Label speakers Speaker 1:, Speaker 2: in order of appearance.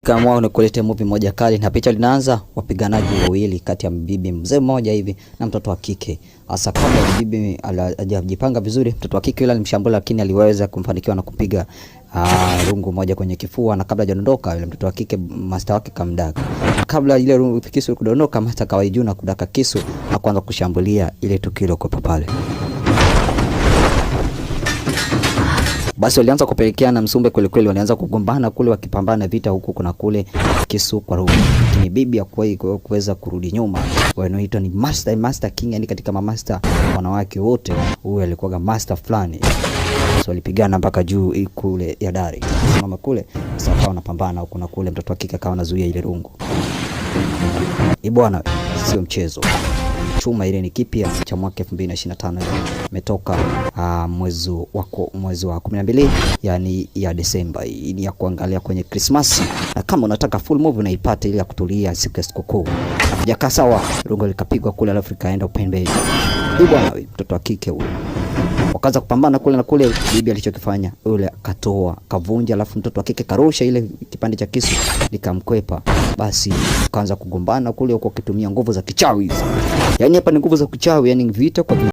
Speaker 1: Kama unakuletea movie moja kali na picha linaanza wapiganaji wawili kati ya bibi mzee mmoja hivi na mtoto wa kike. Hasa kabla bibi hajajipanga vizuri, mtoto wa kike yule alimshambulia, lakini aliweza kumfanikiwa na kupiga rungu moja kwenye kifua, na kabla hajaondoka yule mtoto wa kike master wake kamdaka. Kabla ile rungu kisu kudondoka, master kawaijua na kudaka kisu na kuanza kushambulia ile tukio kwa pale. Basi walianza kupelekeana msumbe kweli kweli, walianza kugombana kule, wakipambana vita huku kuna kule, kisu kwa rungu. Lakini bibi hakuweza kurudi nyuma. Wanaoitwa ni master king, yani katika master wanawake wote huyu alikuwa master fulani. So walipigana mpaka juu kule ya dari. Mama kule sasa wanapambana huku na kule, mtoto wa kike akawa anazuia ile rungu. Bwana, sio mchezo. Chuma ile ni kipya cha mwaka 2025, imetoka mwezi wa 12, yani ya Desemba. Hii ni ya kuangalia kwenye Christmas, na kama unataka full movie unaipata ile ya kutulia siku ya sikukuu. Hajakaa sawa, rungo likapigwa kule, alafu ikaenda upembe. Bwana, mtoto wa kike huyo wakaanza kupambana kule na kule. Bibi alichokifanya yule akatoa kavunja, alafu mtoto wa kike karusha ile kipande cha kisu likamkwepa. Basi kaanza kugombana kule huko akitumia nguvu za kichawi. Yani hapa ni nguvu za kichawi, yani vita kwa